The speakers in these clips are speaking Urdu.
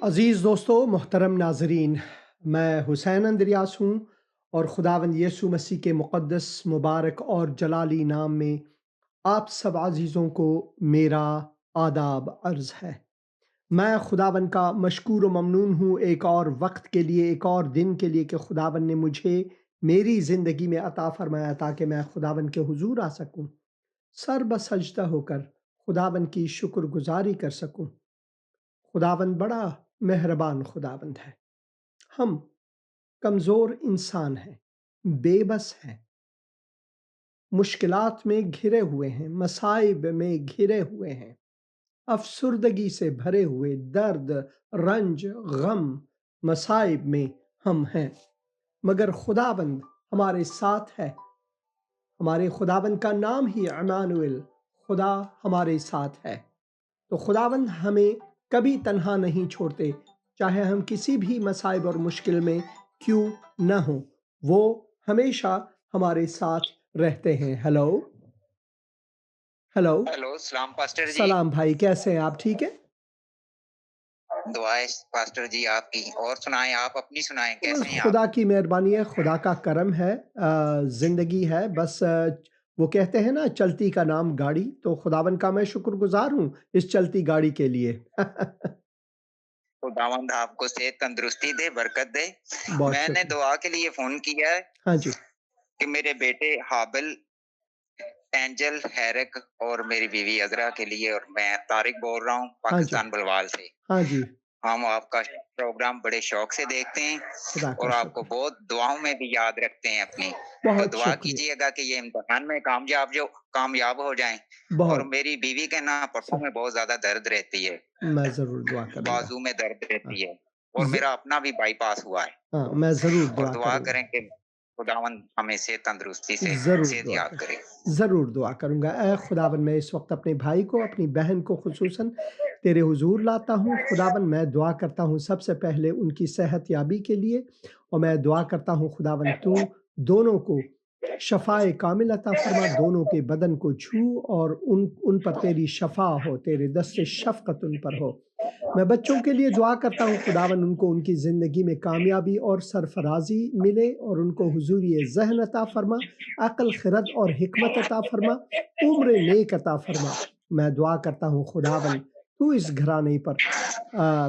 عزیز دوستو، محترم ناظرین، میں حسین اندریاس ہوں اور خداوند یسوع مسیح کے مقدس، مبارک اور جلالی نام میں آپ سب عزیزوں کو میرا آداب عرض ہے۔ میں خداوند کا مشکور و ممنون ہوں ایک اور وقت کے لیے، ایک اور دن کے لیے کہ خداوند نے مجھے میری زندگی میں عطا فرمایا تاکہ میں خداوند کے حضور آ سکوں، سر بسجدہ ہو کر خداوند کی شکر گزاری کر سکوں۔ خداوند بڑا مہربان خداوند ہے۔ ہم کمزور انسان ہیں، بے بس ہیں، مشکلات میں گھرے ہوئے ہیں، مصائب میں گھرے ہوئے ہیں، افسردگی سے بھرے ہوئے، درد، رنج، غم، مصائب میں ہم ہیں، مگر خداوند ہمارے ساتھ ہے۔ ہمارے خداوند کا نام ہی عمانوئل، خدا ہمارے ساتھ ہے۔ تو خداوند ہمیں کبھی تنہا نہیں چھوڑتے، چاہے ہم کسی بھی مصائب اور مشکل میں کیوں نہ ہوں، وہ ہمیشہ ہمارے ساتھ رہتے ہیں۔ ہیلو ہیلو ہیلو، سلام پاسٹر جی۔ سلام بھائی، کیسے ہیں آپ؟ ٹھیک ہے؟ دعائیں پاسٹر جی آپ کی، اور سنائیں، آپ اپنی سنائیں، کیسے ہیں آپ؟ خدا کی مہربانی ہے، خدا کا کرم ہے، زندگی ہے بس۔ وہ کہتے ہیں نا، چلتی کا نام گاڑی، تو خداوند کا میں شکر گزار ہوں اس چلتی گاڑی کے لیے۔ خداوند آپ کو صحت تندرستی دے، برکت دے۔ بہت میں نے شکریہ۔ دعا کے لیے فون کیا ہے ہاں جی، کہ میرے بیٹے حابل، اینجل، ہیرک اور میری بیوی عذرا کے لیے، اور میں طارق بول رہا ہوں ہاں جی، پاکستان بلوال سے۔ ہاں جی، ہم آپ کا پروگرام بڑے شوق سے دیکھتے ہیں خدا کا اور آپ کو شکر، بہت دعاؤں میں بھی یاد رکھتے ہیں اپنی۔ تو بہت دعا شکریہ، کیجیے گا کہ یہ امتحان میں کامیاب ہو جائیں۔ اور بہت میری بیوی کے نا پٹھوں میں بہت زیادہ درد رہتی ہے، میں ضرور دعا کروں گا۔ بازو میں درد ہاں رہتی ہے، اور میرا اپنا بھی بائی پاس ہوا ہے۔ ہاں، میں ضرور اور دعا دعا کروں گا، کریں کہ خداوند ہمیں صحت تندرستی سے ضرور صحت دعا یاب کروں کرے۔ گا، ضرور دعا کروں گا۔ اے خداوند، میں اس وقت اپنے بھائی کو، اپنی بہن کو خصوصاً تیرے حضور لاتا ہوں۔ خداوند، میں دعا کرتا ہوں سب سے پہلے ان کی صحت یابی کے لیے، اور میں دعا کرتا ہوں خداوند تو دونوں کو شفائے کامل عطا فرما، دونوں کے بدن کو چھو اور ان پر تیری شفا ہو، تیرے دست شفقت ان پر ہو۔ میں بچوں کے لیے دعا کرتا ہوں خداوند، ان کو ان کی زندگی میں کامیابی اور سرفرازی ملے، اور ان کو حضوری ذہن عطا فرما، عقل، خرد اور حکمت عطا فرما، عمر نیک عطا فرما۔ میں دعا کرتا ہوں خداوند تو اس گھرانے پر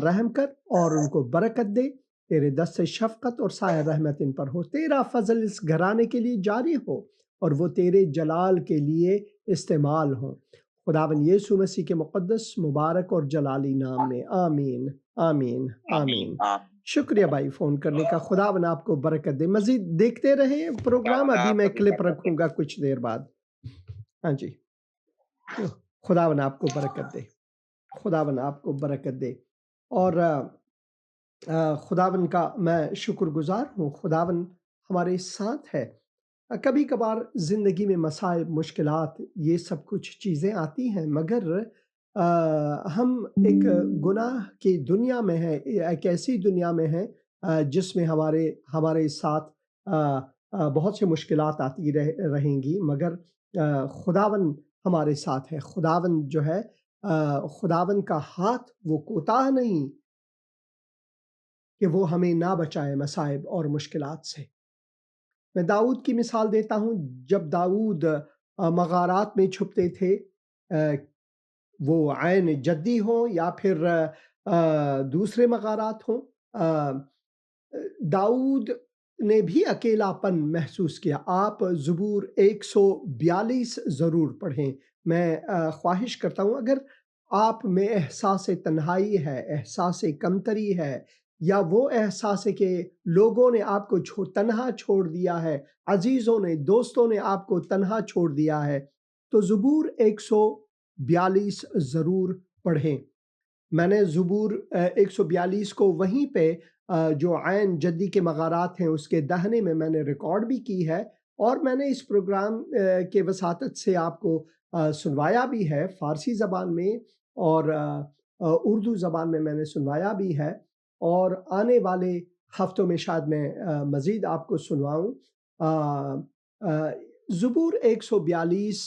رحم کر اور ان کو برکت دے، تیرے دست شفقت اور سایہ رحمت ان پر ہو، تیرا فضل اس گھرانے کے لیے جاری ہو اور وہ تیرے جلال کے لیے استعمال ہوں۔ خداوند یسوع مسیح کے مقدس، مبارک اور جلالی نام میں، آمین آمین آمین۔ شکریہ بھائی فون کرنے کا، خداوند آپ کو برکت دے۔ مزید دیکھتے رہیں پروگرام، خداوند ابھی آپ میں کا بھی کلپ برکت دے۔ رکھوں گا کچھ دیر بعد۔ ہاں جی، خداوند آپ کو برکت دے، خداوند آپ کو برکت دے۔ اور خداوند کا میں شکر گزار ہوں، خداوند ہمارے ساتھ ہے۔ کبھی کبھار زندگی میں مسائل، مشکلات، یہ سب کچھ چیزیں آتی ہیں، مگر ہم ایک گناہ کی دنیا میں ہیں، ایک ایسی دنیا میں ہیں جس میں ہمارے ساتھ بہت سے مشکلات آتی رہیں گی، مگر خداوند ہمارے ساتھ ہے۔ خداوند جو ہے، خداوند کا ہاتھ وہ کوتاہ نہیں کہ وہ ہمیں نہ بچائے مصائب اور مشکلات سے۔ میں داؤد کی مثال دیتا ہوں۔ جب داؤد مغارات میں چھپتے تھے، وہ عین جدی ہوں یا پھر دوسرے مغارات ہوں، داؤد نے بھی اکیلا پن محسوس کیا۔ آپ زبور 142 ضرور پڑھیں۔ میں خواہش کرتا ہوں، اگر آپ میں احساس تنہائی ہے، احساس کمتری ہے، یا وہ احساس ہے کہ لوگوں نے آپ کو تنہا چھوڑ دیا ہے، عزیزوں نے، دوستوں نے آپ کو تنہا چھوڑ دیا ہے، تو زبور 142 ضرور پڑھیں۔ میں نے زبور 142 کو وہیں پہ جو عین جدی کے مغارات ہیں اس کے دہنے میں نے ریکارڈ بھی کی ہے، اور میں نے اس پروگرام کے وساطت سے آپ کو سنوایا بھی ہے، فارسی زبان میں اور اردو زبان میں نے سنوایا بھی ہے، اور آنے والے ہفتوں میں شاید میں مزید آپ کو سنواؤں۔ زبور 142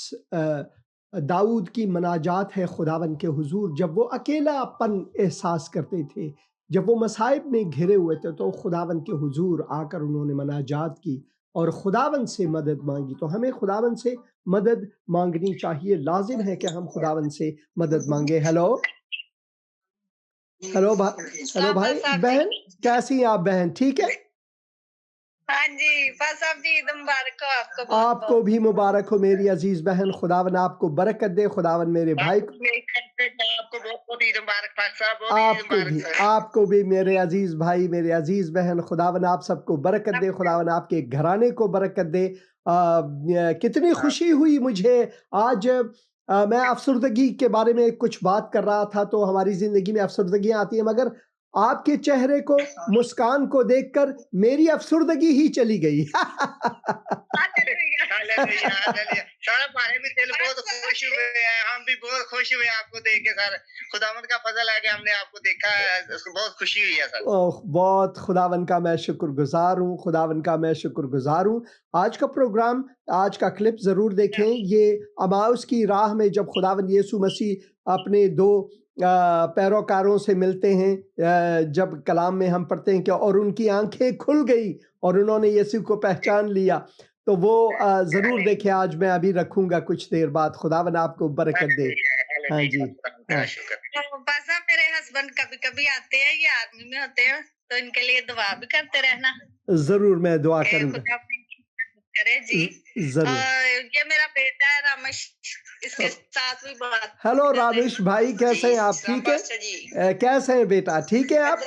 داؤد کی مناجات ہے خداوند کے حضور، جب وہ اکیلا پن احساس کرتے تھے، جب وہ مصائب میں گھرے ہوئے تھے تو خداوند کے حضور آ کر انہوں نے مناجات کی اور خداوند سے مدد مانگی. تو ہمیں خداوند سے مدد مانگنی چاہیے، لازم ہے کہ ہم خداوند سے مدد مانگے. ہیلو ہیلو بھائی بہن، کیسی ہیں آپ بہن؟ ٹھیک ہے. ہاں جی پاس صاحب جی عید مبارک ہو آپ کو. آپ کو بھی مبارک ہو میری عزیز بہن، خداوند آپ کو برکت دے. خداوند میرے بھائی کو، آپ کو بہت بہت عید مبارک پاک صاحب. آپ کو بھی میرے عزیز بھائی، میرے عزیز بہن، خداوند آپ سب کو برکت دے. خداوند آپ کے گھرانے کو برکت دے. کتنی خوشی ہوئی مجھے آج. میں افسردگی کے بارے میں کچھ بات کر رہا تھا، تو ہماری زندگی میں افسردگیاں آتی ہیں، مگر آپ کے چہرے کو، مسکان کو دیکھ کر میری افسردگی ہی چلی گئی. بہت خوش ہوئے ہیں، ہم بھی بہت خوش ہوئے آپ کو دیکھ کے سر. خداوند کا فضل ہے کہ ہم نے آپ کو دیکھا ہے، اس کو بہت خوشی ہوئی ہے سر. بہت خداوند کا میں شکر گزار ہوں، خداوند کا میں شکر گزار ہوں. آج کا پروگرام، آج کا کلپ ضرور دیکھیں. یہ اماؤس کی راہ میں جب خداوند یسوع مسیح اپنے دو پیروکاروں سے ملتے ہیں، جب کلام میں ہم پڑھتے ہیں کہ اور ان کی آنکھیں کھل گئی اور انہوں نے یسوع کو پہچان لیا. تو وہ ضرور دیکھیں. آج میں ابھی رکھوں گا کچھ دیر بعد. خداوند آپ کو برکت دے. ہاں جی، صاحب میرے ہسبینڈ کبھی کبھی آتے ہیں، یہ آرمی میں ہوتے ہیں، تو ان کے لیے دعا بھی کرتے رہنا. ضرور میں دعا کروں گا. کرے جی. ضرور. یہ میرا بیٹا ہے رامش، اس کے ساتھ بھی بات. ہیلو رامش بھائی، کیسے ہیں آپ؟ ٹھیک ہے؟ کیسے ہیں بیٹا؟ ٹھیک ہے آپ؟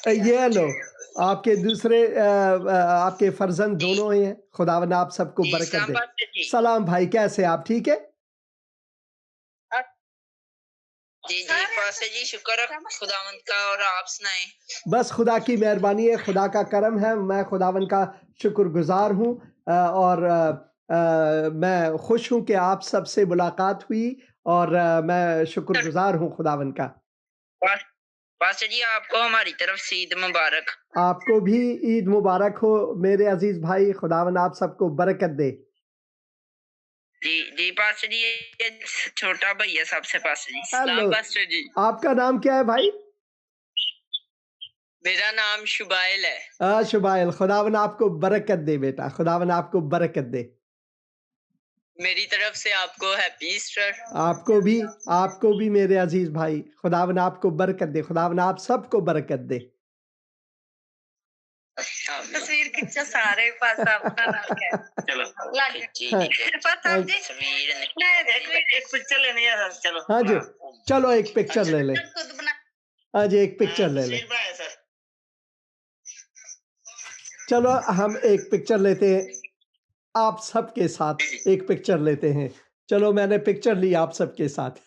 یہ لو آپ کے دوسرے آپ کے فرزند دونوں ہیں. خداوند آپ سب کو برکت دے. سلام بھائی، کیسے آپ؟ ٹھیک ہے؟ جی پاسٹر جی شکر ہے خداوند کا، اور آپ سنائیں. بس خدا کی مہربانی ہے، خدا کا کرم ہے. میں خداوند کا شکر گزار ہوں، اور میں خوش ہوں کہ آپ سب سے ملاقات ہوئی، اور میں شکر گزار ہوں خداوند کا. پاسٹر جی آپ کو ہماری طرف سے عید مبارک. آپ کو بھی عید مبارک ہو میرے عزیز بھائی. خداوند آپ سب کو برکت دے. جی پاسٹر جی یہ چھوٹا بھائی ہے سب سے. پاسٹر جی ہیلو، سلام پاسٹر جی. آپ کا نام کیا ہے بھائی؟ میرا نام شبائل ہے. شبائل، خداوند آپ کو برکت دے بیٹا. خداوند آپ کو برکت دے. میری طرف سے آپ کو ہیپی ایسٹر. آپ کو بھی میرے عزیز بھائی. خداوند آپ کو برکت دے. خداوند آپ سب کو برکت دے. تصویر کھینچا سارے پاس اپنا نام کیا. چلو پاس صاحب جی ایک پکچر لینی ہے سر. چلو ہاں جی، چلو ایک پکچر لے لیں. ہاں جی، ایک پکچر لے لیں. چلو ہم ایک پکچر لیتے ہیں آپ سب کے ساتھ. ایک پکچر لیتے ہیں. چلو میں نے پکچر لی آپ سب کے ساتھ.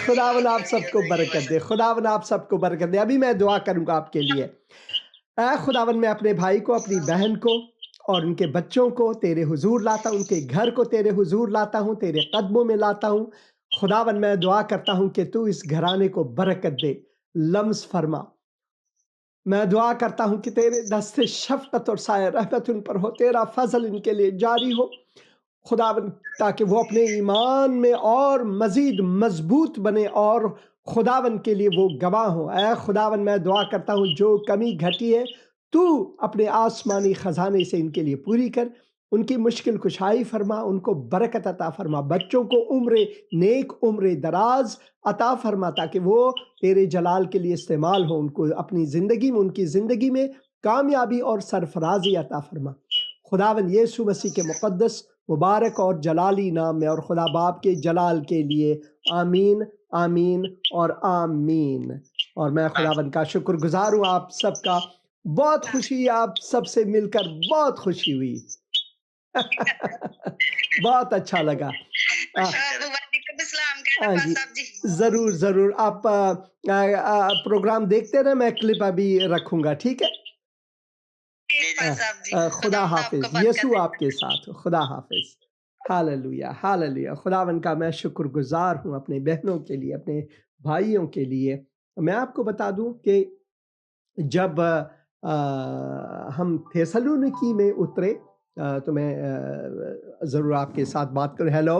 خداوند آپ سب کو برکت دے. خداوند آپ سب کو برکت دے. ابھی میں دعا کروں گا آپ کے لیے. اے خداوند، میں اپنے بھائی کو، اپنی بہن کو اور ان کے بچوں کو تیرے حضور لاتا ہوں. ان کے گھر کو تیرے حضور لاتا ہوں، تیرے قدموں میں لاتا ہوں. خداوند میں دعا کرتا ہوں کہ تو اس گھرانے کو برکت دے، لمس فرما. میں دعا کرتا ہوں کہ تیرے دست شفقت اور سایہ رحمت ان پر ہو، تیرا فضل ان کے لیے جاری ہو خداوند، تاکہ وہ اپنے ایمان میں اور مزید مضبوط بنے اور خداوند کے لیے وہ گواہ ہوں. اے خداوند میں دعا کرتا ہوں جو کمی گھٹی ہے تو اپنے آسمانی خزانے سے ان کے لیے پوری کر. ان کی مشکل کشائی فرما، ان کو برکت عطا فرما. بچوں کو نیک عمر دراز عطا فرما، تاکہ وہ تیرے جلال کے لیے استعمال ہو. ان کو اپنی زندگی میں، ان کی زندگی میں کامیابی اور سرفرازی عطا فرما. خداوند یسوع مسیح کے مقدس، مبارک اور جلالی نام میں اور خدا باپ کے جلال کے لیے آمین، آمین اور آمین. اور میں خداوند کا شکر گزار ہوں آپ سب کا. بہت خوشی، آپ سب سے مل کر بہت خوشی ہوئی. بہت اچھا لگا. ہاں جی، ضرور ضرور. آپ پروگرام دیکھتے رہے. میں کلپ ابھی رکھوں گا. ٹھیک ہے؟ خدا حافظ. یسوع آپ کے ساتھ. خدا حافظ. Hallelujah, hallelujah. خداوند کا میں شکر گزار ہوں اپنے بہنوں کے لیے، اپنے بھائیوں کے لیے. میں آپ کو بتا دوں کہ جب ہم تھیسلونیکی میں اترے تو میں ضرور آپ کے ساتھ بات کروں. ہیلو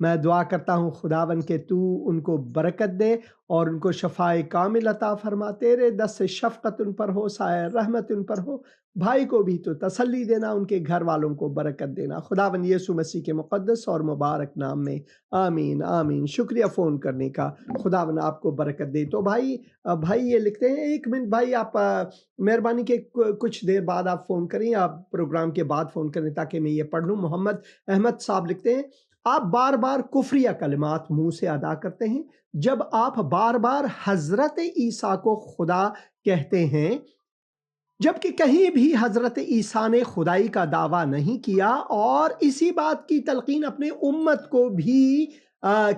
میں دعا کرتا ہوں خداوند کہ تو ان کو برکت دے اور ان کو شفائے کامل عطا فرما، تیرے دست سے شفقت ان پر ہو، سایہ رحمت ان پر ہو، بھائی کو بھی تو تسلی دینا، ان کے گھر والوں کو برکت دینا، خداوند یسوع مسیح کے مقدس اور مبارک نام میں، آمین آمین۔ شکریہ فون کرنے کا، خداوند آپ کو برکت دے۔ تو بھائی یہ لکھتے ہیں، 1 منٹ بھائی آپ مہربانی کے کچھ دیر بعد آپ فون کریں، آپ پروگرام کے بعد فون کریں تاکہ میں یہ پڑھ لوں۔ محمد احمد صاحب لکھتے ہیں، آپ بار بار کفریہ کلمات منہ سے ادا کرتے ہیں جب آپ بار بار حضرت عیسیٰ کو خدا کہتے ہیں، جبکہ کہیں بھی حضرت عیسیٰ نے خدائی کا دعویٰ نہیں کیا، اور اسی بات کی تلقین اپنے امت کو بھی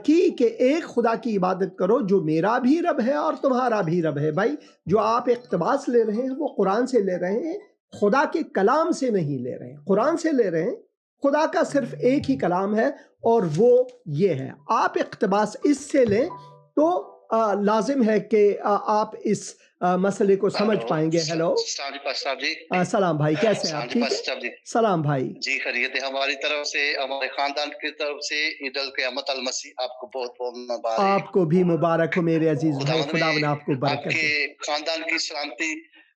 کی کہ ایک خدا کی عبادت کرو جو میرا بھی رب ہے اور تمہارا بھی رب ہے۔ بھائی جو آپ اقتباس لے رہے ہیں وہ قرآن سے لے رہے ہیں، خدا کے کلام سے نہیں لے رہے ہیں، قرآن سے لے رہے ہیں۔ خدا کا صرف ایک ہی کلام ہے اور وہ یہ ہے، آپ اقتباس اس سے لیں تو لازم ہے کہ آپ اس مسئلے کو سمجھ پائیں گے۔ ہیلو، سلام بھائی، کیسے ہیں آپ؟ ٹھیک ہے، سلام بھائی جی خیریت ہے، ہماری طرف سے، ہمارے خاندان کی طرف سے عید القیامت المسیح آپ کو بہت بہت مبارک۔ آپ کو بھی مبارک ہو میرے عزیز بھائی، خداوند آپ کو برکت دے۔ آپ کے خاندان کی سلامتی،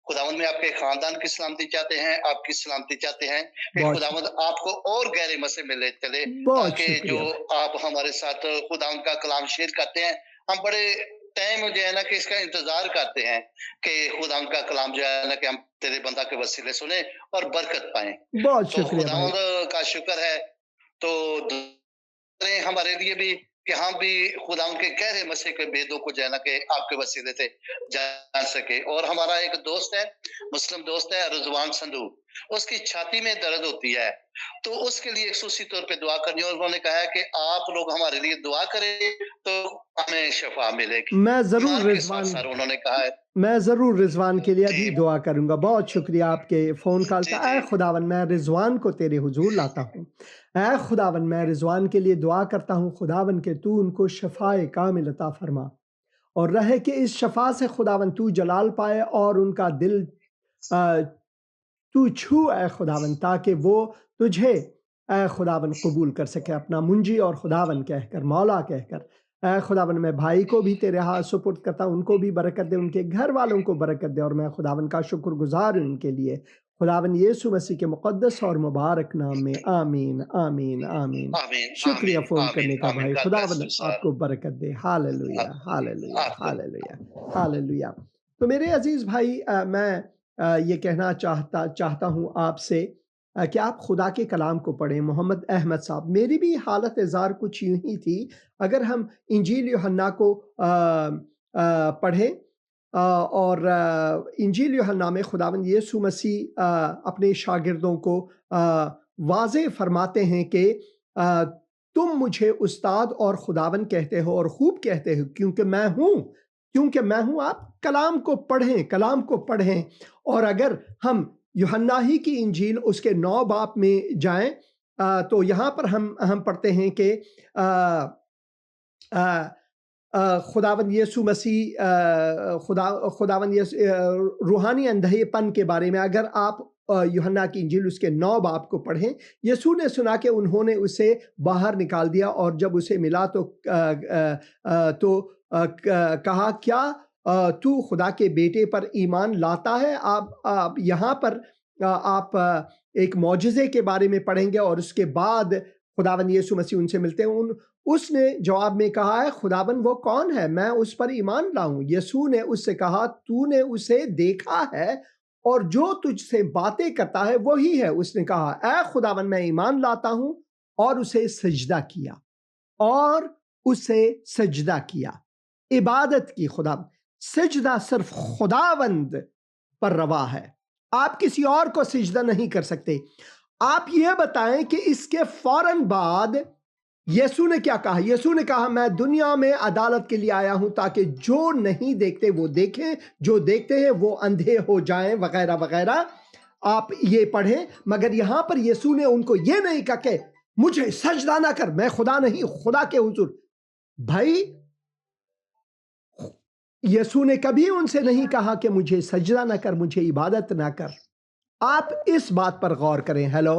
خداوند میں آپ کے خاندان کی سلامتی چاہتے ہیں، آپ کی سلامتی چاہتے ہیں کہ خداوند آپ کو اور گہرے مسئلے میں لے چلے، تاکہ جو آپ ہمارے ساتھ خداوند کا کلام شیئر کرتے ہیں، ہم بڑے ٹائم جو ہے نا کہ اس کا انتظار کرتے ہیں کہ خداوند کا کلام جو ہے نا کہ ہم تیرے بندہ کے وسیلے سنیں اور برکت پائیں۔ بہت تو شکریہ بھائی، خداوند کا شکر ہے، تو ہمارے لیے بھی کہ ہم بھی خداوند کے گہرے مسیح کے بیدوں کو جو ہے نا کہ آپ کے وسیلے سے جان سکے۔ اور ہمارا ایک دوست ہے، مسلم دوست ہے، رضوان سندھو، اس کی چھاتی میں درد ہوتی ہے، تو اس کے لیے خصوصی طور پہ دعا کرنی، اور انہوں نے کہا ہے کہ آپ لوگ ہمارے لیے دعا کریں تو ہمیں شفا ملے گی۔ میں ضرور رضوان، انہوں نے کہا ہے میں ضرور رضوان کے لیے بھی دعا کروں گا۔ بہت شکریہ آپ کے فون کال کا۔ اے خداوند میں رضوان کو تیرے حضور لاتا ہوں، اے خداوند میں رضوان کے لیے دعا کرتا ہوں خداوند کہ تو ان کو شفائے کامل عطا فرما، اور رہے کہ اس شفا سے خداوند تو جلال پائے اور ان کا دل تو چھو اے خداوند، تاکہ وہ تجھے اے خداوند قبول کر سکے اپنا منجی اور خداوند کہہ کر، مولا کہہ کر۔ اے خداوند میں بھائی کو بھی تیرے ہاتھ سپرد کرتا ہوں، ان کو بھی برکت دے، ان کے گھر والوں کو برکت دے، اور میں خداوند کا شکر گزار ہوں ان کے لیے، خداوند یسوع مسیح کے مقدس اور مبارک نام میں، آمین آمین آمین۔ شکریہ فون کرنے کا بھائی، خداوند آپ کو برکت دے۔ ہاللویہ ہاللویہ ہاللویہ ہاللویہ۔ تو میرے عزیز بھائی، میں یہ کہنا چاہتا ہوں آپ سے کہ آپ خدا کے کلام کو پڑھیں۔ محمد احمد صاحب، میری بھی حالت زار کچھ یوں ہی تھی۔ اگر ہم انجیل یوحنا کو پڑھیں اور انجیل یوحنا میں خداوند یسوع مسیح اپنے شاگردوں کو واضح فرماتے ہیں کہ تم مجھے استاد اور خداوند کہتے ہو اور خوب کہتے ہو کیونکہ میں ہوں، آپ کلام کو پڑھیں۔ اور اگر ہم یوحنا ہی کی انجیل اس کے 9 باب میں جائیں تو یہاں پر ہم پڑھتے ہیں کہ خداوند یسوع مسیح خداوند روحانی اندھے پن کے بارے میں، اگر آپ یوحنا کی انجیل اس کے 9 باب کو پڑھیں، یسوع نے سنا کہ انہوں نے اسے باہر نکال دیا، اور جب اسے ملا تو کہا کیا تو خدا کے بیٹے پر ایمان لاتا ہے؟ آپ یہاں پر آپ ایک معجزے کے بارے میں پڑھیں گے، اور اس کے بعد خداوند یسوع مسیح ان سے ملتے ہیں۔ اس نے جواب میں کہا ہے، خداوند وہ کون ہے میں اس پر ایمان لاؤں؟ یسوع نے اس سے کہا، تو نے اسے دیکھا ہے اور جو تجھ سے باتیں کرتا ہے وہی ہے۔ اس نے کہا، اے خداوند میں ایمان لاتا ہوں، اور اسے سجدہ کیا عبادت کی۔ خداوند سجدہ صرف خداوند پر روا ہے، آپ کسی اور کو سجدہ نہیں کر سکتے۔ آپ یہ بتائیں کہ اس کے فوراً بعد یسوع نے کیا کہا؟ یسوع نے کہا، میں دنیا میں عدالت کے لیے آیا ہوں تاکہ جو نہیں دیکھتے وہ دیکھیں، جو دیکھتے ہیں وہ اندھے ہو جائیں، وغیرہ وغیرہ۔ آپ یہ پڑھیں، مگر یہاں پر یسوع نے ان کو یہ نہیں کہا کہ مجھے سجدہ نہ کر، میں خدا نہیں، خدا کے حضور۔ بھائی یسوع نے کبھی ان سے نہیں کہا کہ مجھے سجدہ نہ کر، مجھے عبادت نہ کر۔ آپ اس بات پر غور کریں۔ ہیلو،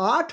8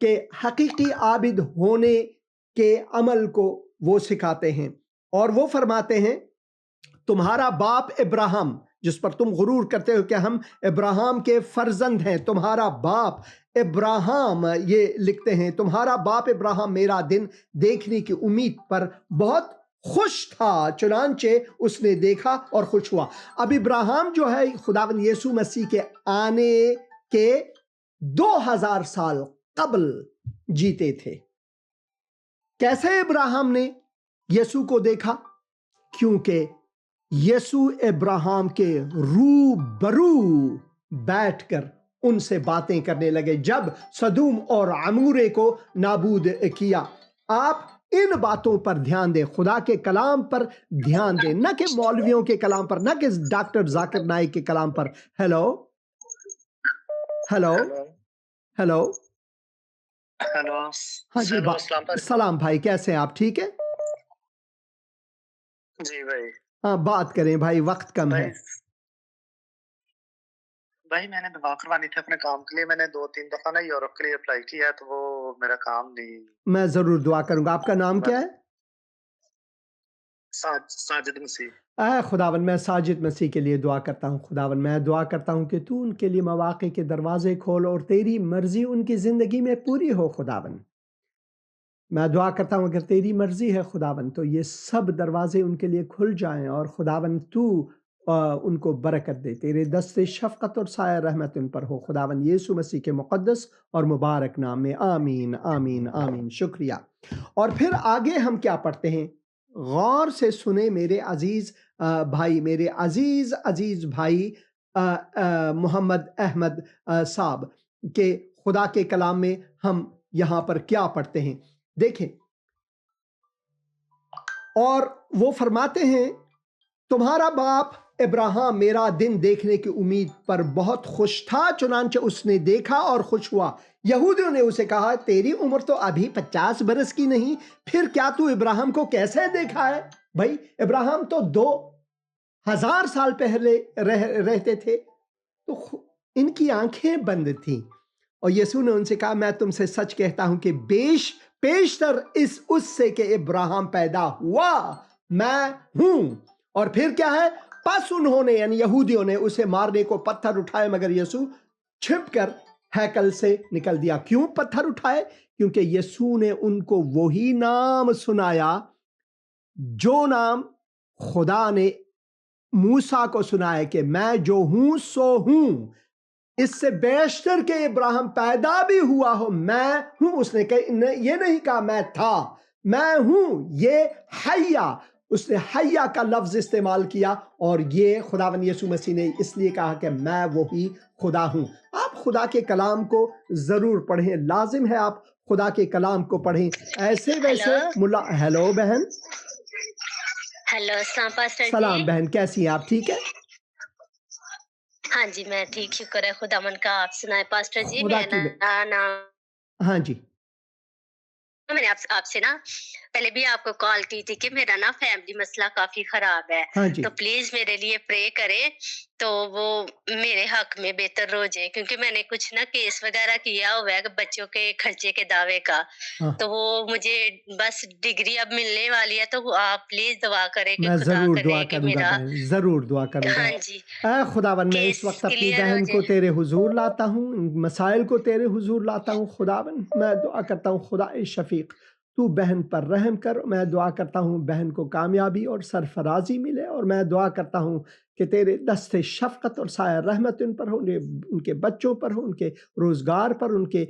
کہ حقیقی عابد ہونے کے عمل کو وہ سکھاتے ہیں، اور وہ فرماتے ہیں تمہارا باپ ابراہیم، جس پر تم غرور کرتے ہو کہ ہم ابراہیم کے فرزند ہیں، تمہارا باپ ابراہیم، یہ لکھتے ہیں تمہارا باپ ابراہیم میرا دن دیکھنے کی امید پر بہت خوش تھا، چنانچہ اس نے دیکھا اور خوش ہوا۔ اب ابراہیم جو ہے خداوند یسوع مسیح کے آنے کے 2000 سال قبل جیتے تھے۔ کیسے ابراہیم نے یسوع کو دیکھا؟ کیونکہ یسوع ابراہیم کے روبرو بیٹھ کر ان سے باتیں کرنے لگے جب سدوم اور عمورے کو نابود کیا۔ آپ ان باتوں پر دھیان دیں، خدا کے کلام پر دھیان دیں، نہ کہ مولویوں کے کلام پر، نہ کہ ڈاکٹر ذاکر نائک کے کلام پر۔ ہیلو ہیلو ہیلو ہیلو، ہاں جی، السلام علیکم۔ سلام بھائی، کیسے ہیں آپ؟ ٹھیک ہے جی بھائی، ہاں بات کریں بھائی، وقت کم ہے۔ بھائی میں نے دعا کروانی تھی اپنے کام کے لیے، میں نے 2-3 دفعہ نا یورپ کے لیے اپلائی کیا ہے، تو وہ میرا کام نہیں۔ میں ضرور دعا کروں گا۔ آپ کا نام کیا ہے؟ ساجد مسیح۔ اے خداوند، میں ساجد مسیح کے لیے دعا کرتا ہوں۔ خداوند میں دعا کرتا ہوں کہ تو ان کے لیے مواقع کے دروازے کھول اور تیری مرضی ان کی زندگی میں پوری ہو۔ خداوند میں دعا کرتا ہوں اگر تیری مرضی ہے خداوند تو یہ سب دروازے ان کے لیے کھل جائیں، اور خداوند تو ان کو برکت دے، تیرے دست شفقت اور سایہ رحمت ان پر ہو خداوند یسوع مسیح کے مقدس اور مبارک نام میں، آمین آمین آمین۔ شکریہ۔ اور پھر آگے ہم کیا پڑھتے ہیں؟ غور سے سنیں میرے عزیز بھائی، میرے عزیز بھائی محمد احمد صاحب، کہ خدا کے کلام میں ہم یہاں پر کیا پڑھتے ہیں۔ دیکھیں، اور وہ فرماتے ہیں تمہارا باپ ابراہیم میرا دن دیکھنے کی امید پر بہت خوش تھا، چنانچہ اس نے دیکھا اور خوش ہوا۔ یہودیوں نے اسے کہا تیری عمر تو ابھی 50 برس کی نہیں، پھر کیا تو ابراہیم کو کیسے دیکھا ہے؟ بھائی ابراہیم تو 2000 سال پہلے رہتے تھے، تو ان کی آنکھیں بند تھیں، اور یسوع نے ان سے کہا میں تم سے سچ کہتا ہوں کہ پیشتر اس سے کہ ابراہیم پیدا ہوا میں ہوں۔ اور پھر کیا ہے؟ پس انہوں نے یعنی یہودیوں نے اسے مارنے کو پتھر اٹھائے، مگر یسوع چھپ کر ہیکل سے نکل دیا۔ کیوں پتھر اٹھائے؟ کیونکہ یسوع نے ان کو وہی نام سنایا جو نام خدا نے موسیٰ کو سنایا کہ میں جو ہوں سو ہوں، اس سے بیشتر کہ ابراہیم پیدا بھی ہوا ہو میں ہوں۔ اس نے یہ نہیں کہا میں تھا، میں ہوں، یہ حیا، اس نے حیا کا لفظ استعمال کیا، اور یہ خداوند یسوع مسیح نے اس لیے کہا کہ میں وہی خدا ہوں۔ آپ خدا کے کلام کو ضرور پڑھیں، لازم ہے آپ خدا کے کلام کو پڑھیں۔ ایسے ویسے ہیلو بہن، ہیلو السلام پاسٹر جی۔ سلام بہن، کیسی ہیں آپ؟ ٹھیک ہے؟ ہاں جی میں ٹھیک، شکر ہے خداوند کا۔ آپ سنائیں پاسٹر جی؟ خدا کی ہاں جی، میں نے آپ سے نا پہلے بھی آپ کو کال کی تھی کہ میرا نا فیملی مسئلہ کافی خراب ہے، ہاں جی، تو پلیز میرے لیے پرے کرے تو وہ میرے حق میں بہتر ہو جائے، کیونکہ میں نے کچھ نا کیس وغیرہ کیا ہوا ہے بچوں کے خرچے کے دعوے کا، تو وہ مجھے بس ڈگری اب ملنے والی ہے، تو آپ پلیز دعا کریں کہ میں خدا ضرور کرے دعا کہ کروں گا میرا، بہن، ضرور دعا کروں گا۔ ہاں جی، اے خداوند میں اس کیس وقت اپنی کلیئر ہو بہن کو جائے۔ تیرے حضور لاتا ہوں، ان مسائل کو تیرے حضور لاتا ہوں خداوند۔ میں دعا کرتا ہوں خدا شفیق تو بہن پر رحم کر، میں دعا کرتا ہوں بہن کو کامیابی اور سرفرازی ملے، اور میں دعا کرتا ہوں کہ تیرے دست شفقت اور سایہ رحمت ان پر ہو، ان کے بچوں پر ہو، ان کے روزگار پر، ان کے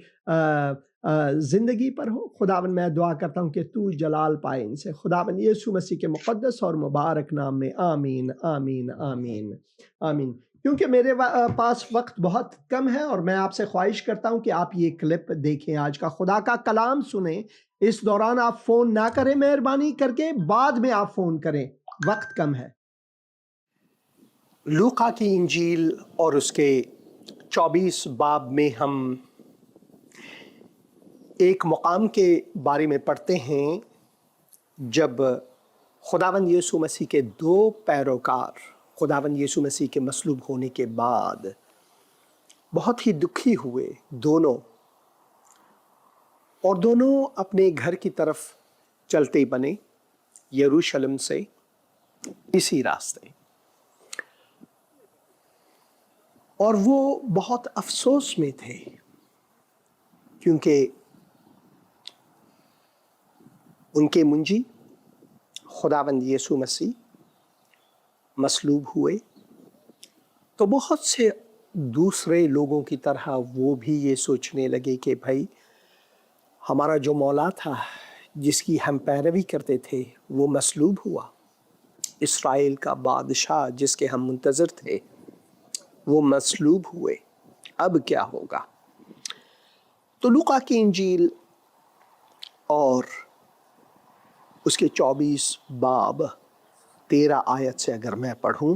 زندگی پر ہو۔ خداوند میں دعا کرتا ہوں کہ تو جلال پائے ان سے، خداوند یسوع مسیح کے مقدس اور مبارک نام میں، آمین آمین آمین آمین۔ کیونکہ میرے پاس وقت بہت کم ہے، اور میں آپ سے خواہش کرتا ہوں کہ آپ یہ کلپ دیکھیں، آج کا خدا کا کلام سنیں۔ اس دوران آپ فون نہ کریں، مہربانی کر کے بعد میں آپ فون کریں، وقت کم ہے۔ لوقا کی انجیل اور اس کے 24 باب میں ہم ایک مقام کے بارے میں پڑھتے ہیں جب خداوند یسوع مسیح کے 2 پیروکار خداوند یسوع مسیح کے مصلوب ہونے کے بعد بہت ہی دکھی ہوئے دونوں، اور دونوں اپنے گھر کی طرف چلتے بنے یروشلم سے اسی راستے. اور وہ بہت افسوس میں تھے کیونکہ ان کے منجی خداوند یسوع مسیح مصلوب ہوئے. تو بہت سے دوسرے لوگوں کی طرح وہ بھی یہ سوچنے لگے کہ بھائی ہمارا جو مولا تھا جس کی ہم پیروی کرتے تھے وہ مصلوب ہوا، اسرائیل کا بادشاہ جس کے ہم منتظر تھے وہ مصلوب ہوئے، اب کیا ہوگا؟ تو لوقا کی انجیل اور اس کے 24 باب 13 آیت سے اگر میں پڑھوں،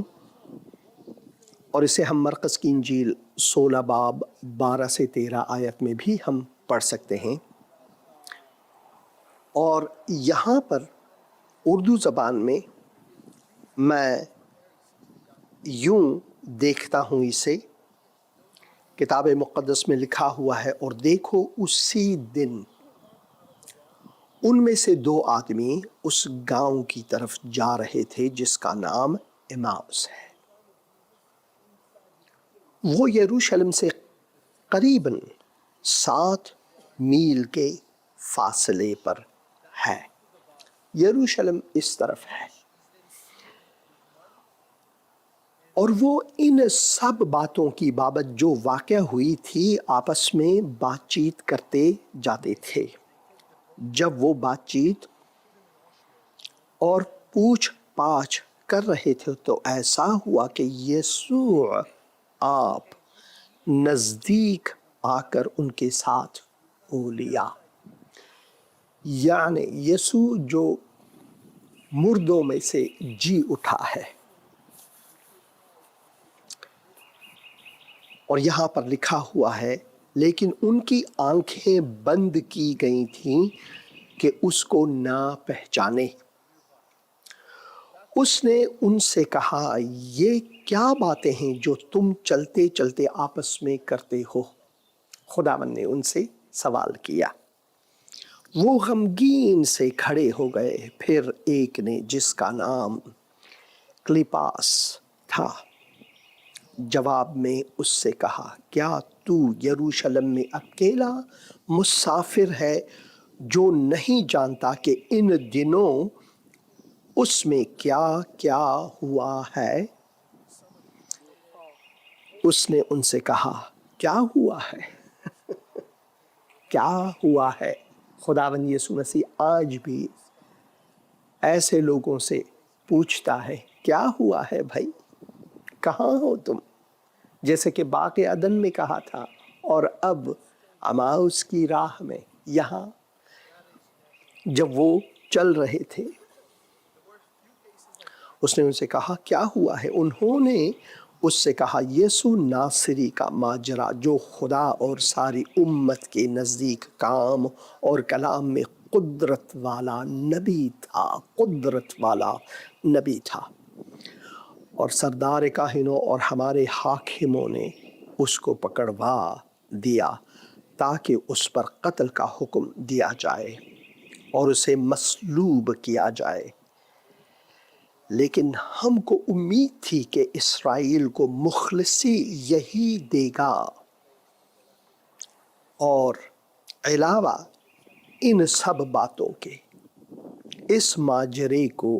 اور اسے ہم مرقس کی انجیل 16 باب 12 سے 13 آیت میں بھی ہم پڑھ سکتے ہیں. اور یہاں پر اردو زبان میں میں یوں دیکھتا ہوں اسے، کتاب مقدس میں لکھا ہوا ہے، اور دیکھو اسی دن ان میں سے 2 آدمی اس گاؤں کی طرف جا رہے تھے جس کا نام ایماؤس ہے. وہ یروشلم سے قریباً 7 میل کے فاصلے پر ہے. یروشلم اس طرف ہے. اور وہ ان سب باتوں کی بابت جو واقع ہوئی تھی آپس میں بات چیت کرتے جاتے تھے. جب وہ بات چیت اور پوچھ پاچھ کر رہے تھے تو ایسا ہوا کہ یسوع آپ نزدیک آ کر ان کے ساتھ ہو لیا. یعنی یسوع جو مردوں میں سے جی اٹھا ہے. اور یہاں پر لکھا ہوا ہے لیکن ان کی آنکھیں بند کی گئی تھیں کہ اس کو نہ پہچانے. اس نے ان سے کہا یہ کیا باتیں ہیں جو تم چلتے چلتے آپس میں کرتے ہو؟ خداوند نے ان سے سوال کیا. وہ غمگین سے کھڑے ہو گئے. پھر ایک نے جس کا نام کلیپاس تھا جواب میں اس سے کہا کیا تو یروشلم میں اکیلا مسافر ہے جو نہیں جانتا کہ ان دنوں اس میں کیا کیا ہوا ہے؟ اس نے ان سے کہا کیا ہوا ہے؟ کیا ہوا ہے؟ خداوند یسوع مسیح آج بھی ایسے لوگوں سے پوچھتا ہے کیا ہوا ہے بھائی؟ کہاں ہو تم؟ جیسے کہ باغ عدن میں کہا تھا اور اب اماؤس کی راہ میں یہاں جب وہ چل رہے تھے اس نے ان سے کہا کیا ہوا ہے؟ انہوں نے اس سے کہا یسوع ناصری کا ماجرا جو خدا اور ساری امت کے نزدیک کام اور کلام میں قدرت والا نبی تھا. قدرت والا نبی تھا. اور سردار کاہنوں اور ہمارے حاکموں نے اس کو پکڑوا دیا تاکہ اس پر قتل کا حکم دیا جائے اور اسے مصلوب کیا جائے. لیکن ہم کو امید تھی کہ اسرائیل کو مخلصی یہی دے گا. اور علاوہ ان سب باتوں کے اس ماجرے کو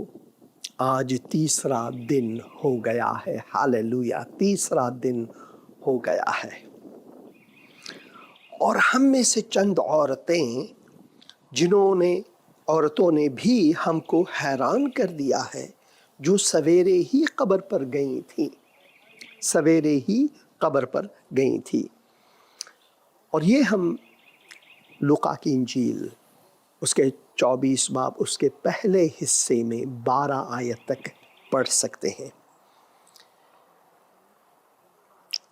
آج 3 دن ہو گیا ہے. ہاللیلویا، 3 دن ہو گیا ہے. اور ہم میں سے چند عورتوں نے بھی ہم کو حیران کر دیا ہے جو سویرے ہی قبر پر گئی تھی. سویرے ہی قبر پر گئی تھی. اور یہ ہم لوقا کی انجیل اس کے 24 باب اس کے پہلے حصے میں 12 آیت تک پڑھ سکتے ہیں.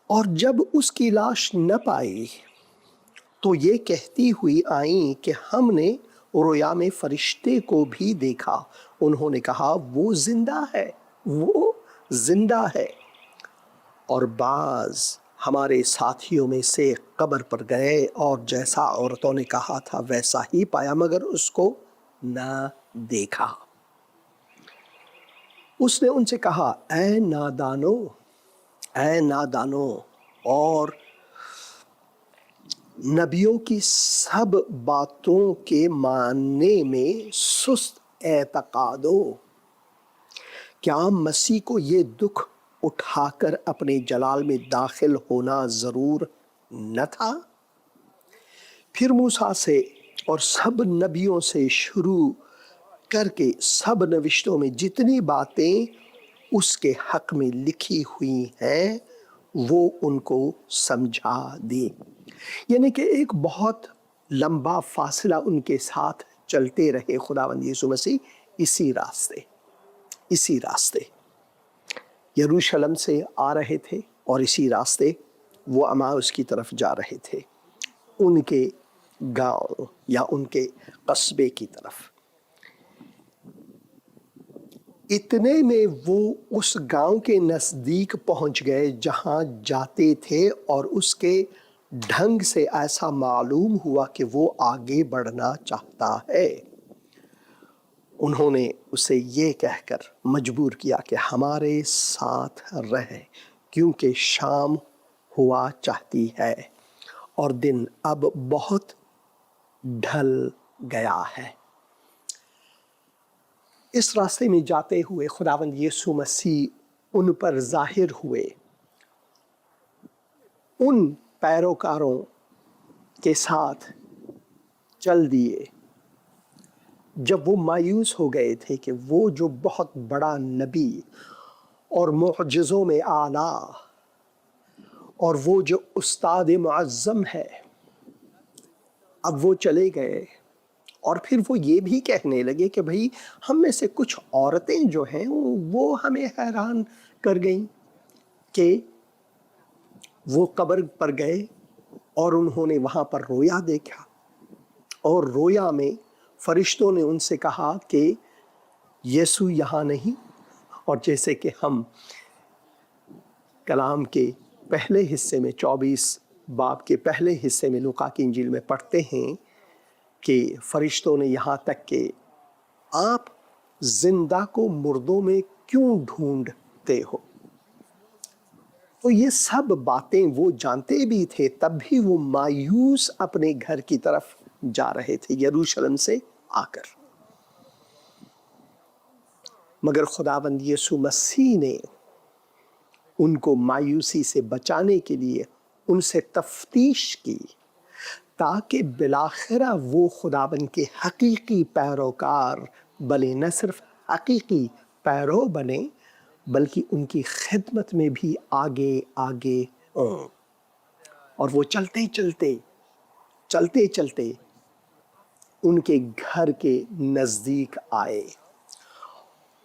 اور جب اس کی لاش نہ پائی تو یہ کہتی ہوئی آئیں کہ ہم نے رویا میں فرشتے کو بھی دیکھا. انہوں نے کہا وہ زندہ ہے، وہ زندہ ہے. اور بعض ہمارے ساتھیوں میں سے قبر پر گئے اور جیسا عورتوں نے کہا تھا ویسا ہی پایا مگر اس کو نہ دیکھا۔ اس نے ان سے کہا اے نادانو اور نبیوں کی سب باتوں کے ماننے میں سست اعتقادو، کیا مسیح کو یہ دکھ اٹھا کر اپنے جلال میں داخل ہونا ضرور نہ تھا؟ پھر موسیٰ سے اور سب نبیوں سے شروع کر کے سب نوشتوں میں جتنی باتیں اس کے حق میں لکھی ہوئی ہیں وہ ان کو سمجھا دی۔ یعنی کہ ایک بہت لمبا فاصلہ ان کے ساتھ چلتے رہے خداوند یسوع مسیح اسی راستے یروشلم سے آ رہے تھے اور اسی راستے وہ اماؤس کی طرف جا رہے تھے، ان کے گاؤں یا ان کے قصبے کی طرف۔ اتنے میں وہ اس گاؤں کے نزدیک پہنچ گئے جہاں جاتے تھے اور اس کے ڈھنگ سے ایسا معلوم ہوا کہ وہ آگے بڑھنا چاہتا ہے۔ انہوں نے اسے یہ کہہ کر مجبور کیا کہ ہمارے ساتھ رہے کیونکہ شام ہوا چاہتی ہے اور دن اب بہت ڈھل گیا ہے۔ اس راستے میں جاتے ہوئے خداوند یسوع مسیح ان پر ظاہر ہوئے، ان پیروکاروں کے ساتھ چل دیے جب وہ مایوس ہو گئے تھے کہ وہ جو بہت بڑا نبی اور معجزوں میں اعلیٰ اور وہ جو استاد معظم ہے، اب وہ چلے گئے اور پھر وہ یہ بھی کہنے لگے کہ بھئی ہم میں سے کچھ عورتیں جو ہیں وہ ہمیں حیران کر گئیں کہ وہ قبر پر گئے اور انہوں نے وہاں پر رویا دیکھا اور رویا میں فرشتوں نے ان سے کہا کہ یسوع یہاں نہیں، اور جیسے کہ ہم کلام کے پہلے حصے میں 24 باب کے پہلے حصے میں لوقا کی انجیل میں پڑھتے ہیں کہ فرشتوں نے یہاں تک کہ آپ زندہ کو مردوں میں کیوں ڈھونڈتے ہو، تو یہ سب باتیں وہ جانتے بھی تھے، تب بھی وہ مایوس اپنے گھر کی طرف جا رہے تھے یروشلم سے آ کر۔ مگر خداوند یسوع مسیح نے ان کو مایوسی سے بچانے کے لیے ان سے تفتیش کی تاکہ بالآخرہ وہ خداوند کے حقیقی پیروکار بنے، نہ صرف حقیقی پیرو بنے بلکہ ان کی خدمت میں بھی آگے ہوں۔ اور وہ چلتے چلتے ان کے گھر کے نزدیک آئے،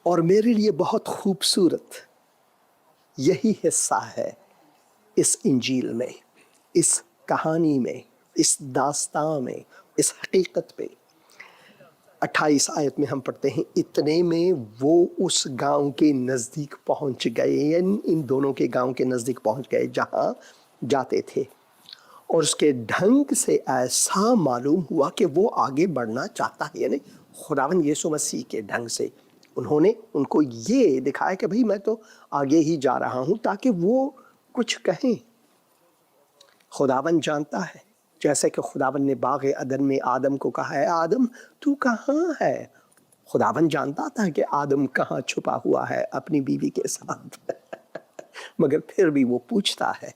اور میرے لیے بہت خوبصورت یہی حصہ ہے اس انجیل میں، اس کہانی میں، اس داستان میں، اس حقیقت پہ۔ 28 آیت میں ہم پڑھتے ہیں اتنے میں وہ اس گاؤں کے نزدیک پہنچ گئے، یعنی ان دونوں کے گاؤں کے نزدیک پہنچ گئے جہاں جاتے تھے، اور اس کے ڈھنگ سے ایسا معلوم ہوا کہ وہ آگے بڑھنا چاہتا ہے، یعنی خداوند یسوع مسیح کے ڈھنگ سے انہوں نے ان کو یہ دکھایا کہ بھئی میں تو آگے ہی جا رہا ہوں تاکہ وہ کچھ کہیں۔ خداوند جانتا ہے، جیسے کہ خداوند نے باغ عدن میں آدم کو کہا ہے آدم تو کہاں ہے؟ خداوند جانتا تھا کہ آدم کہاں چھپا ہوا ہے اپنی بیوی کے ساتھ مگر پھر بھی وہ پوچھتا ہے،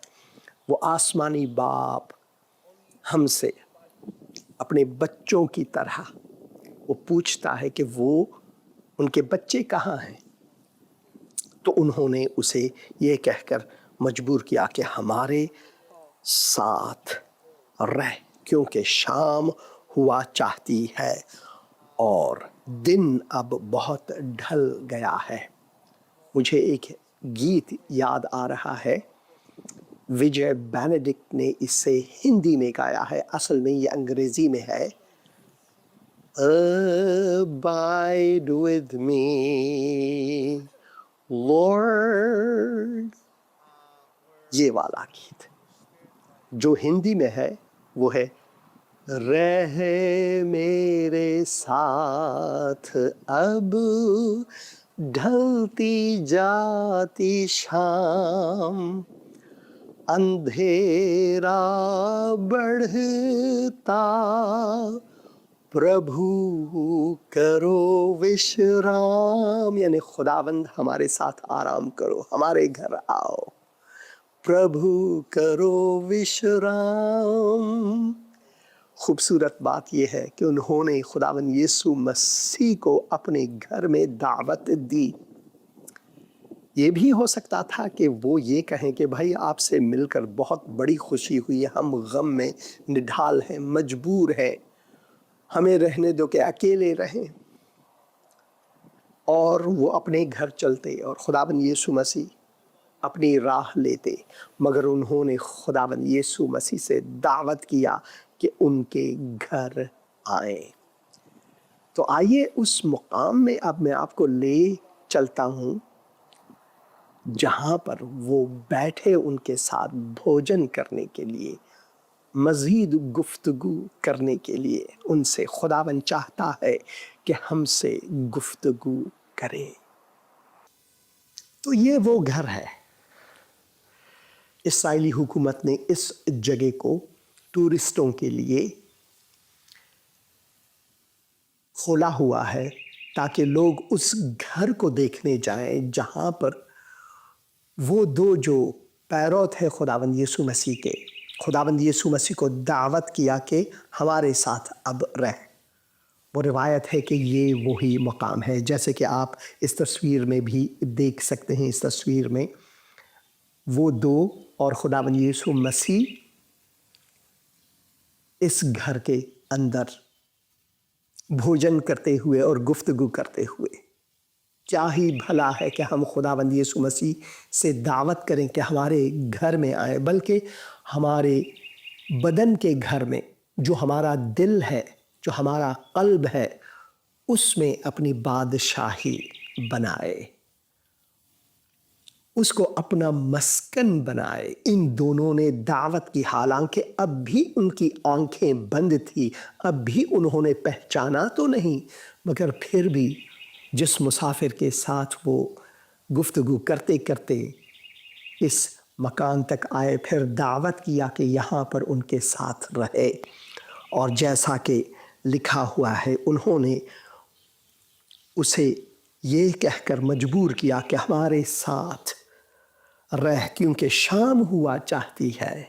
وہ آسمانی باپ ہم سے اپنے بچوں کی طرح وہ پوچھتا ہے کہ وہ ان کے بچے کہاں ہیں؟ تو انہوں نے اسے یہ کہہ کر مجبور کیا کہ ہمارے ساتھ رہ کیونکہ شام ہوا چاہتی ہے اور دن اب بہت ڈھل گیا ہے۔ مجھے ایک گیت یاد آ رہا ہے، وجے بینیڈکٹ نے اسے ہندی میں گایا ہے، اصل میں یہ انگریزی میں ہے، Abide with me, Lord، یہ والا گیت۔ جو ہندی میں ہے وہ ہے رہے میرے ساتھ اب ڈھلتی جاتی شام، اندھیرا بڑھتا پربھو کرو وشرام، یعنی خداوند ہمارے ساتھ آرام کرو، ہمارے گھر آؤ، پربھو کرو وشرام۔ خوبصورت بات یہ ہے کہ انہوں نے خداوند یسوع مسیح کو اپنے گھر میں دعوت دی۔ یہ بھی ہو سکتا تھا کہ وہ یہ کہیں کہ بھائی آپ سے مل کر بہت بڑی خوشی ہوئی ہے، ہم غم میں نڈھال ہیں، مجبور ہیں، ہمیں رہنے دو کہ اکیلے رہیں، اور وہ اپنے گھر چلتے اور خداوند یسوع مسیح اپنی راہ لیتے، مگر انہوں نے خداوند یسوع مسیح سے دعوت کیا کہ ان کے گھر آئیں۔ تو آئیے اس مقام میں اب میں آپ کو لے چلتا ہوں جہاں پر وہ بیٹھے ان کے ساتھ بھوجن کرنے کے لیے، مزید گفتگو کرنے کے لیے۔ ان سے خداوند چاہتا ہے کہ ہم سے گفتگو کرے۔ تو یہ وہ گھر ہے۔ اسرائیلی حکومت نے اس جگہ کو ٹورسٹوں کے لیے کھولا ہوا ہے تاکہ لوگ اس گھر کو دیکھنے جائیں جہاں پر وہ دو جو پیرو تھے خداوند یسوع مسیح کے، خداوند یسوع مسیح کو دعوت کیا کہ ہمارے ساتھ اب رہ۔ وہ روایت ہے کہ یہ وہی مقام ہے، جیسے کہ آپ اس تصویر میں بھی دیکھ سکتے ہیں۔ اس تصویر میں وہ دو اور خداوند یسوع مسیح اس گھر کے اندر بھوجن کرتے ہوئے اور گفتگو کرتے ہوئے۔ کیا ہی بھلا ہے کہ ہم خداوند یسوع مسیح سے دعوت کریں کہ ہمارے گھر میں آئیں، بلکہ ہمارے بدن کے گھر میں، جو ہمارا دل ہے، جو ہمارا قلب ہے، اس میں اپنی بادشاہی بنائے، اس کو اپنا مسکن بنائے۔ ان دونوں نے دعوت کی، حالانکہ اب بھی ان کی آنکھیں بند تھی، اب بھی انہوں نے پہچانا تو نہیں، مگر پھر بھی جس مسافر کے ساتھ وہ گفتگو کرتے کرتے اس مکان تک آئے، پھر دعوت کیا کہ یہاں پر ان کے ساتھ رہے، اور جیسا کہ لکھا ہوا ہے انہوں نے اسے یہ کہہ کر مجبور کیا کہ ہمارے ساتھ رہ، کیونکہ شام ہوا چاہتی ہے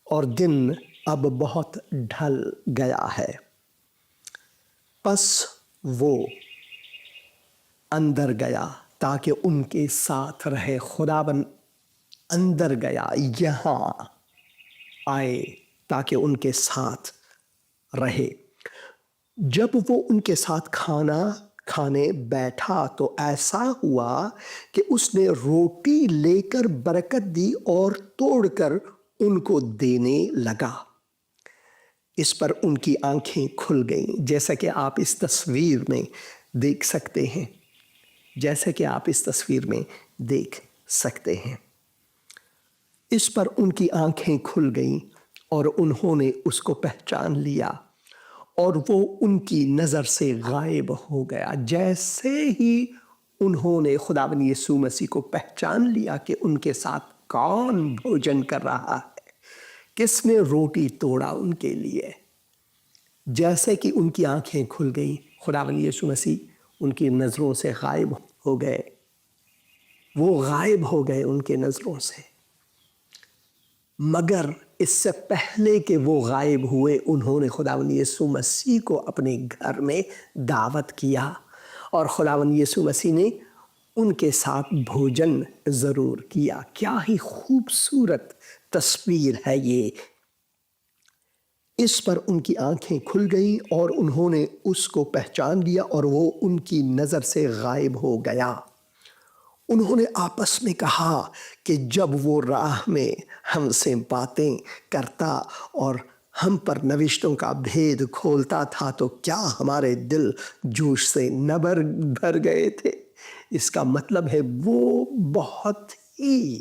اور دن اب بہت ڈھل گیا ہے۔ پس وہ اندر گیا تاکہ ان کے ساتھ رہے۔ خداوند اندر گیا، یہاں آئے تاکہ ان کے ساتھ رہے۔ جب وہ ان کے ساتھ کھانا کھانے بیٹھا تو ایسا ہوا کہ اس نے روٹی لے کر برکت دی اور توڑ کر ان کو دینے لگا۔ اس پر ان کی آنکھیں کھل گئیں، جیسا کہ آپ اس تصویر میں دیکھ سکتے ہیں، جیسا کہ آپ اس تصویر میں دیکھ سکتے ہیں۔ اس پر ان کی آنکھیں کھل گئیں اور انہوں نے اس کو پہچان لیا، اور وہ ان کی نظر سے غائب ہو گیا۔ جیسے ہی انہوں نے خداوند یسوع مسیح کو پہچان لیا کہ ان کے ساتھ کون بھوجن کر رہا ہے، کس نے روٹی توڑا ان کے لیے، جیسے کہ ان کی آنکھیں کھل گئیں، خداوند یسوع مسیح ان کی نظروں سے غائب ہو گئے۔ وہ غائب ہو گئے ان کے نظروں سے، مگر اس سے پہلے کہ وہ غائب ہوئے، انہوں نے خداوند یسوع مسیح کو اپنے گھر میں دعوت کیا، اور خداوند یسوع مسیح نے ان کے ساتھ بھوجن ضرور کیا۔ کیا ہی خوبصورت تصویر ہے یہ۔ اس پر ان کی آنکھیں کھل گئیں اور انہوں نے اس کو پہچان لیا، اور وہ ان کی نظر سے غائب ہو گیا۔ انہوں نے آپس میں کہا کہ جب وہ راہ میں ہم سے باتیں کرتا اور ہم پر نوشتوں کا بھید کھولتا تھا تو کیا ہمارے دل جوش سے نہ بھر گئے تھے؟ اس کا مطلب ہے وہ بہت ہی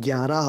11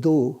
2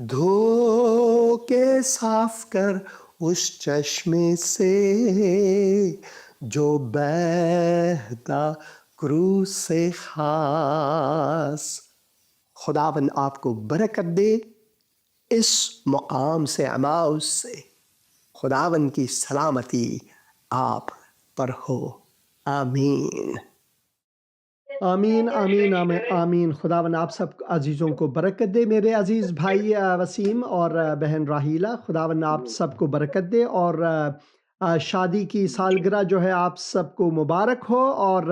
دھو کے صاف کر اس چشمے سے جو بہتا کرو سے خاص. خداوند آپ کو برکت دے اس مقام سے عماؤس سے. خداوند کی سلامتی آپ پر ہو. آمین. آمین آمین آمین آمین. خداوند آپ سب عزیزوں کو برکت دے. میرے عزیز بھائی وسیم اور بہن راہیلہ، خداوند آپ سب کو برکت دے، اور شادی کی سالگرہ جو ہے آپ سب کو مبارک ہو. اور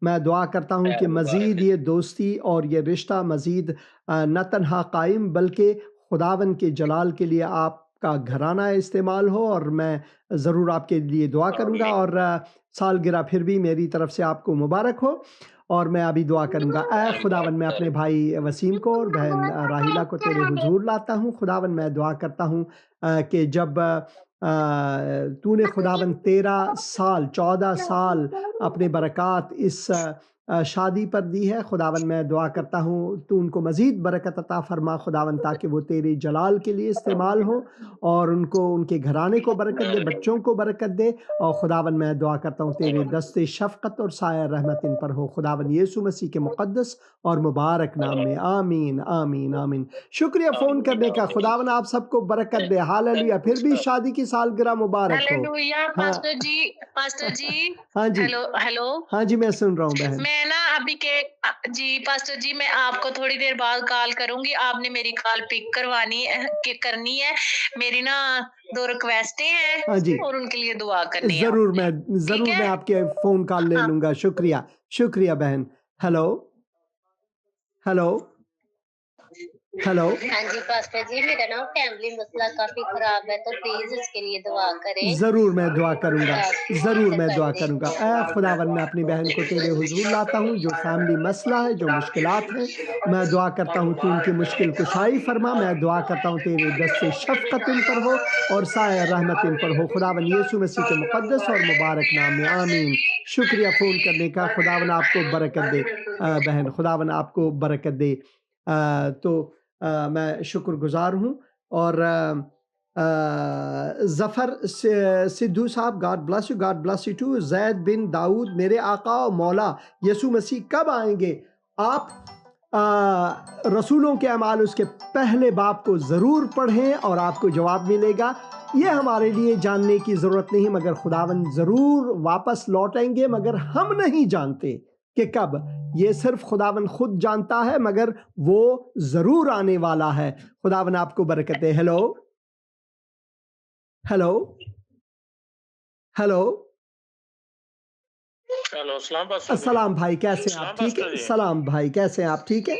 میں دعا کرتا ہوں کہ مزید یہ دوستی اور یہ رشتہ مزید نہ تنہا قائم بلکہ خداوند کے جلال کے لیے آپ کا گھرانہ استعمال ہو. اور میں ضرور آپ کے لیے دعا کروں گا، اور سالگرہ پھر بھی میری طرف سے آپ کو مبارک ہو. اور میں ابھی دعا کروں گا. اے خداوند، میں اپنے بھائی وسیم کو اور بہن راہیلہ کو تیرے حضور لاتا ہوں. خداوند میں دعا کرتا ہوں کہ جب تو نے خداوند 13 سال 14 سال اپنے برکات اس شادی پر دی ہے، خداوند میں دعا کرتا ہوں تو ان کو مزید برکت عطا فرما خداوند، تاکہ وہ تیرے جلال کے لیے استعمال ہو، اور ان کو ان کے گھرانے کو برکت دے، بچوں کو برکت دے. اور خداوند میں دعا کرتا ہوں تیرے دست شفقت اور سایہ رحمت ان پر ہو، خداوند یسوع مسیح کے مقدس اور مبارک نام میں. آمین آمین آمین. شکریہ فون کرنے کا. خداوند آپ سب کو برکت دے. ہاللیلویا. پھر بھی شادی کی سالگرہ مبارک ہو. ہاللیلویا. پاسٹر جی ہاں جی، ہیلو. ہاں جی، میں سن رہا ہوں بہن. میں نا ابھی جی پاسٹر جی، میں آپ کو تھوڑی دیر بعد کال کروں گی. آپ نے میری کال پک کرنی ہے. میری نا 2 ریکویسٹیں ہیں، ہاں جی، اور ان کے لیے دعا کرنی ہے. ضرور میں آپ کے فون کال لے لوں گا. شکریہ بہن. Hello hello hello. ہاں جی پاسٹر جی، میرا نا فیملی مسئلہ کافی خراب ہے، تو پلیز اس کے لیے دعا کریں. ضرور میں دعا کروں گا. اے کر خداوند، میں اپنی بہن کو تیرے حضور لاتا ہوں. جو فیملی مسئلہ ہے، جو مشکلات ہیں، میں دعا کرتا ہوں تو ان کی مشکل کشائی فرما. میں دعا کرتا ہوں تیرے دست شفقت ان پر ہو اور سایہ رحمت ان پر ہو، خداوند یسوع مسیح کے مقدس اور مبارک نام میں. آمین. شکریہ فون کرنے کا. خداوند آپ کو برکت دے بہن. خداوند آپ کو برکت دے. تو میں شکر گزار ہوں. اور ظفر سدھو صاحب، گاڈ بلیس یو ٹو. زید بن داؤد، میرے آقا و مولا یسوع مسیح کب آئیں گے؟ آپ رسولوں کے اعمال اس کے پہلے باب کو ضرور پڑھیں اور آپ کو جواب ملے گا. یہ ہمارے لیے جاننے کی ضرورت نہیں، مگر خداوند ضرور واپس لوٹیں گے، مگر ہم نہیں جانتے کہ کب. یہ صرف خداوند خود جانتا ہے، مگر وہ ضرور آنے والا ہے. خداوند آپ کو برکت دے. Hello hello hello. السلام بھائی، کیسے ہیں آپ؟ ٹھیک ہے. سلام بھائی، کیسے ہیں آپ؟ ٹھیک ہے.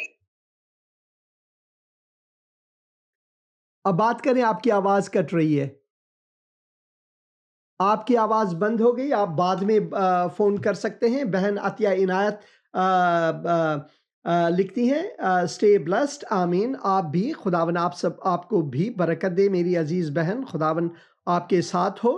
اب بات کریں. آپ کی آواز کٹ رہی ہے. آپ کی آواز بند ہو گئی. آپ بعد میں فون کر سکتے ہیں. بہن عطیہ عنایت لکھتی ہیں اسٹے بلسڈ. آمین. آپ بھی، خداوند آپ کو بھی برکت دے میری عزیز بہن. خداوند آپ کے ساتھ ہو.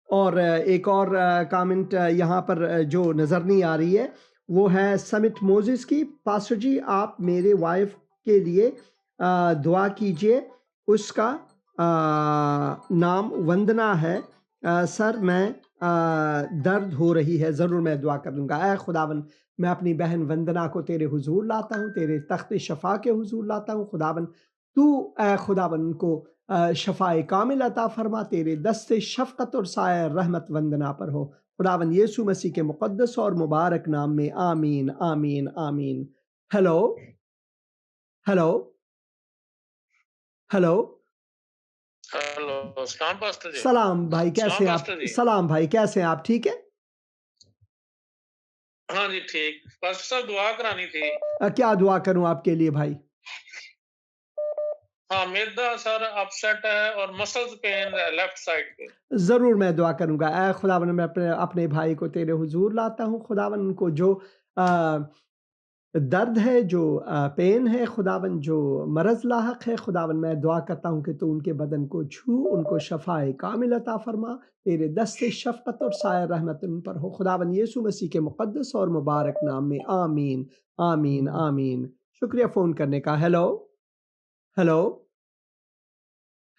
اور ایک اور کامنٹ یہاں پر جو نظر نہیں آ رہی ہے، وہ ہے سمٹ موزس کی. پاسٹر جی، آپ میرے وائف کے لیے دعا کیجئے. اس کا نام وندنا ہے. سر میں درد ہو رہی ہے. ضرور میں دعا کر دوں گا. اے خداوند، میں اپنی بہن وندنا کو تیرے حضور لاتا ہوں، تیرے تخت شفا کے حضور لاتا ہوں. خداوند تو اے خداوند کو شفاء کامل عطا فرما. تیرے دست شفقت اور سایہ رحمت وندنا پر ہو، خداوند یسوع مسیح کے مقدس اور مبارک نام میں. آمین آمین آمین. Hello hello hello. سلام بھائی، کیسے ہیں آپ؟ سلام بھائی، کیسے ہیں آپ؟ ٹھیک ہے. ہاں جی ٹھیک. پاسٹر صاحب دعا کرانی تھی. کیا دعا کروں آپ کے لیے بھائی؟ ہاں، میدا سر اپسیٹ ہے اور مسلز پین ہے لیفٹ سائڈ پہ. ضرور میں دعا کروں گا. اے خداوند، میں اپنے بھائی کو تیرے حضور لاتا ہوں. خداوند ان کو جو درد ہے، جو پین ہے، خداوند جو مرض لاحق ہے، خداوند میں دعا کرتا ہوں کہ تو ان کے بدن کو چھو، ان کو شفاء کامل عطا فرما. تیرے دست شفقت اور سایہ رحمت ان پر ہو، خداوند یسوع مسیح کے مقدس اور مبارک نام میں. آمین آمین آمین. شکریہ فون کرنے کا. Hello hello